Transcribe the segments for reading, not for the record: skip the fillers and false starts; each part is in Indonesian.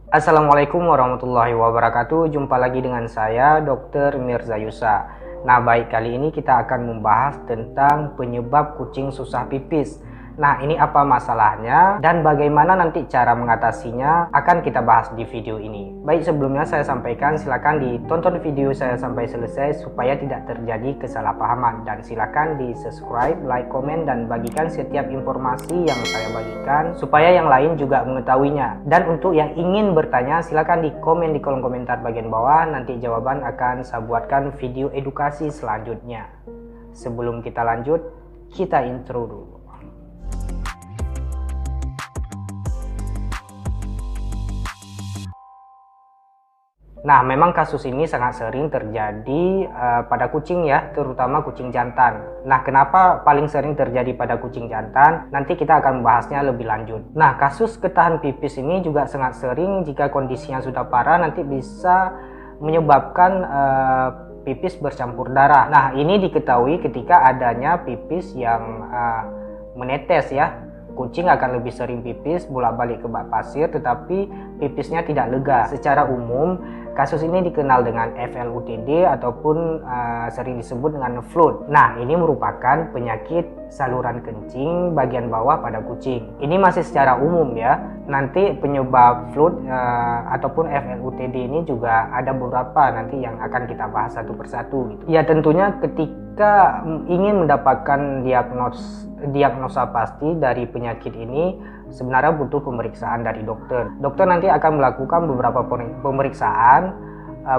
Assalamualaikum warahmatullahi wabarakatuh. Jumpa lagi dengan saya, Dr. Mirza Yusa. Nah, baik, kali ini kita akan membahas tentang penyebab kucing susah pipis. Nah, ini apa masalahnya dan bagaimana nanti cara mengatasinya akan kita bahas di video ini. Baik, sebelumnya saya sampaikan silakan ditonton video saya sampai selesai supaya tidak terjadi kesalahpahaman, dan silakan di subscribe, like, komen, dan bagikan setiap informasi yang saya bagikan supaya yang lain juga mengetahuinya. Dan untuk yang ingin bertanya silakan di komen di kolom komentar bagian bawah, nanti jawaban akan saya buatkan video edukasi selanjutnya. Sebelum kita lanjut, kita intro dulu. Nah, memang kasus ini sangat sering terjadi pada kucing ya, terutama kucing jantan. Nah, kenapa paling sering terjadi pada kucing jantan? Nanti kita akan membahasnya lebih lanjut. Nah, kasus ketahan pipis ini juga sangat sering jika kondisinya sudah parah, nanti bisa menyebabkan pipis bercampur darah. Nah, ini diketahui ketika adanya pipis yang menetes ya. Kucing akan lebih sering pipis bolak-balik ke bak pasir, tetapi pipisnya tidak lega. Secara umum, kasus ini dikenal dengan FLUTD ataupun sering disebut dengan flood. Nah, ini merupakan penyakit saluran kencing bagian bawah pada kucing. Ini masih secara umum ya. Nanti penyebab flood ataupun FLUTD ini juga ada beberapa nanti yang akan kita bahas satu persatu gitu. Ya, tentunya ketika ingin mendapatkan diagnosa pasti dari penyakit ini, sebenarnya butuh pemeriksaan dari dokter. Dokter nanti akan melakukan beberapa pemeriksaan,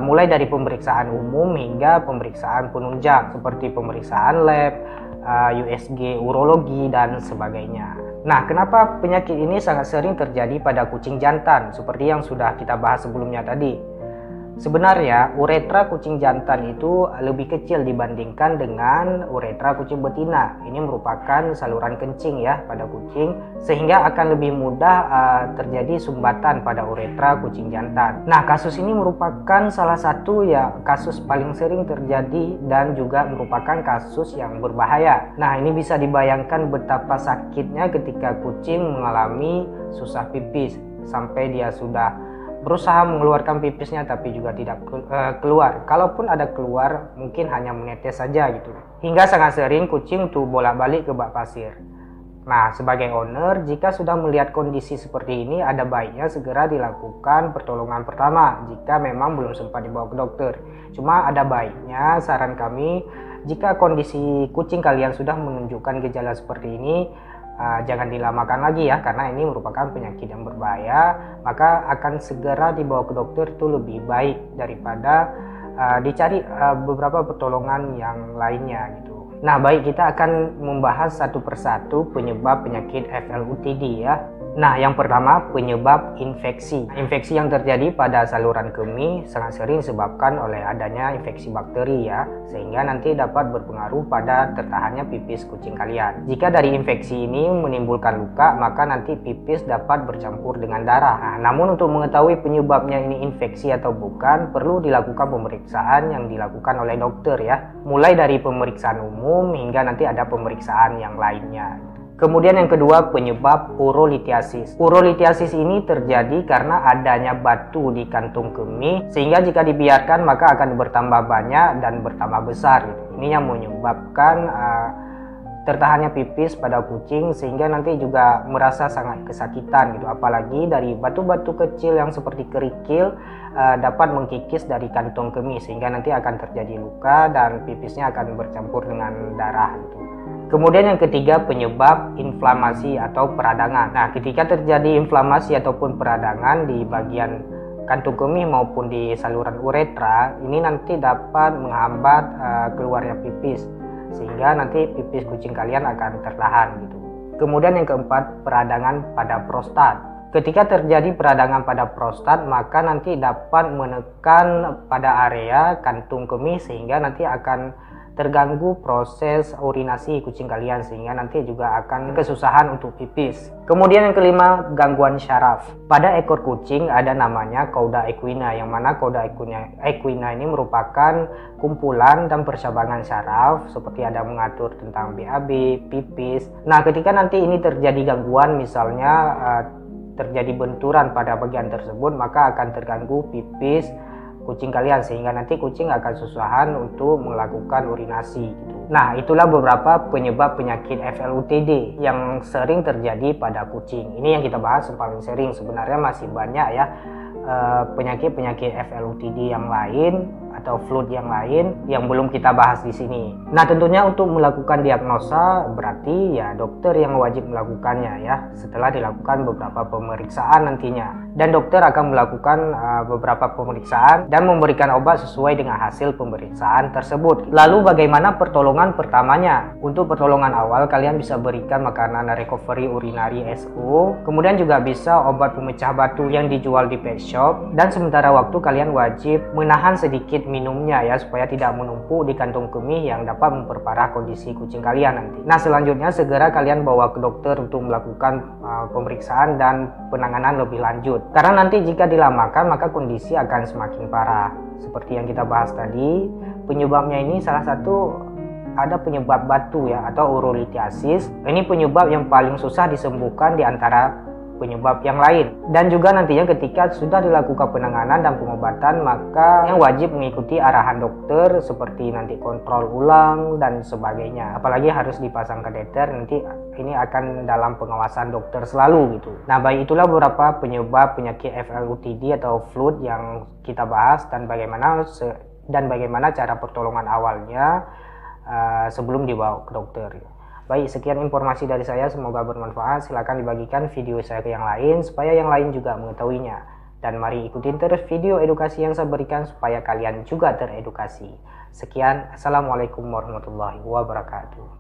mulai dari pemeriksaan umum hingga pemeriksaan penunjang seperti pemeriksaan lab, USG, urologi, dan sebagainya. Nah, kenapa penyakit ini sangat sering terjadi pada kucing jantan seperti yang sudah kita bahas sebelumnya tadi? Sebenarnya uretra kucing jantan itu lebih kecil dibandingkan dengan uretra kucing betina. Ini merupakan saluran kencing ya pada kucing, sehingga akan lebih mudah terjadi sumbatan pada uretra kucing jantan. Nah, kasus ini merupakan salah satu ya kasus paling sering terjadi dan juga merupakan kasus yang berbahaya. Nah, ini bisa dibayangkan betapa sakitnya ketika kucing mengalami susah pipis sampai dia sudah berusaha mengeluarkan pipisnya tapi juga tidak keluar. Kalaupun ada keluar, mungkin hanya menetes saja gitu. Hingga sangat sering kucing tuh bolak-balik ke bak pasir. Nah, sebagai owner, jika sudah melihat kondisi seperti ini, ada baiknya segera dilakukan pertolongan pertama jika memang belum sempat dibawa ke dokter. Cuma ada baiknya saran kami, jika kondisi kucing kalian sudah menunjukkan gejala seperti ini, jangan dilamakan lagi ya, karena ini merupakan penyakit yang berbahaya. Maka akan segera dibawa ke dokter itu lebih baik daripada dicari beberapa pertolongan yang lainnya gitu. Nah, baik, kita akan membahas satu persatu penyebab penyakit FLUTD ya. Nah, yang pertama penyebab infeksi. Infeksi yang terjadi pada saluran kemih sangat sering disebabkan oleh adanya infeksi bakteri ya, sehingga nanti dapat berpengaruh pada tertahannya pipis kucing kalian. Jika dari infeksi ini menimbulkan luka, maka nanti pipis dapat bercampur dengan darah. Nah, namun untuk mengetahui penyebabnya ini infeksi atau bukan, perlu dilakukan pemeriksaan yang dilakukan oleh dokter ya. Mulai dari pemeriksaan umum hingga nanti ada pemeriksaan yang lainnya. Kemudian yang kedua, penyebab urolithiasis. Urolithiasis ini terjadi karena adanya batu di kantung kemih, sehingga jika dibiarkan maka akan bertambah banyak dan bertambah besar. Ini yang menyebabkan tertahannya pipis pada kucing, sehingga nanti juga merasa sangat kesakitan gitu. Apalagi dari batu-batu kecil yang seperti kerikil dapat mengkikis dari kantung kemih, sehingga nanti akan terjadi luka dan pipisnya akan bercampur dengan darah gitu. Kemudian yang ketiga, penyebab inflamasi atau peradangan. Nah, ketika terjadi inflamasi ataupun peradangan di bagian kantung kemih maupun di saluran uretra, ini nanti dapat menghambat keluarnya pipis, sehingga nanti pipis kucing kalian akan tertahan gitu. Kemudian yang keempat, peradangan pada prostat. Ketika terjadi peradangan pada prostat, maka nanti dapat menekan pada area kantung kemih, sehingga nanti akan terganggu proses urinasi kucing kalian, sehingga nanti juga akan kesusahan untuk pipis. Kemudian yang kelima, gangguan syaraf. Pada ekor kucing ada namanya cauda equina, yang mana cauda equina ini merupakan kumpulan dan percabangan syaraf, seperti ada mengatur tentang BAB, pipis. Nah, ketika nanti ini terjadi gangguan, misalnya terjadi benturan pada bagian tersebut, maka akan terganggu pipis kucing kalian sehingga nanti kucing akan kesusahan untuk melakukan urinasi gitu. Nah, itulah beberapa penyebab penyakit FLUTD yang sering terjadi pada kucing. Ini yang kita bahas yang paling sering. Sebenarnya masih banyak ya penyakit-penyakit FLUTD yang lain atau flu yang lain yang belum kita bahas di sini. Nah, tentunya untuk melakukan diagnosa berarti ya dokter yang wajib melakukannya ya setelah dilakukan beberapa pemeriksaan nantinya. Dan dokter akan melakukan beberapa pemeriksaan dan memberikan obat sesuai dengan hasil pemeriksaan tersebut. Lalu bagaimana pertolongan pertamanya? Untuk pertolongan awal kalian bisa berikan makanan recovery urinary SO, kemudian juga bisa obat pemecah batu yang dijual di pet shop, dan sementara waktu kalian wajib menahan sedikit minumnya ya supaya tidak menumpuk di kantung kemih yang dapat memperparah kondisi kucing kalian nanti. Nah, selanjutnya segera kalian bawa ke dokter untuk melakukan pemeriksaan dan penanganan lebih lanjut. Karena nanti jika dilamakan maka kondisi akan semakin parah. Seperti yang kita bahas tadi, penyebabnya ini salah satu ada penyebab batu ya atau urolithiasis. Ini penyebab yang paling susah disembuhkan di antara penyebab yang lain. Dan juga nantinya ketika sudah dilakukan penanganan dan pengobatan, maka yang wajib mengikuti arahan dokter seperti nanti kontrol ulang dan sebagainya. Apalagi harus dipasang kateter, nanti ini akan dalam pengawasan dokter selalu gitu. Nah, baik, itulah beberapa penyebab penyakit FLUTD atau flu yang kita bahas dan bagaimana cara pertolongan awalnya sebelum dibawa ke dokter. Baik, sekian informasi dari saya, semoga bermanfaat. Silakan dibagikan video saya ke yang lain supaya yang lain juga mengetahuinya. Dan mari ikutin terus video edukasi yang saya berikan supaya kalian juga teredukasi. Sekian, Assalamualaikum warahmatullahi wabarakatuh.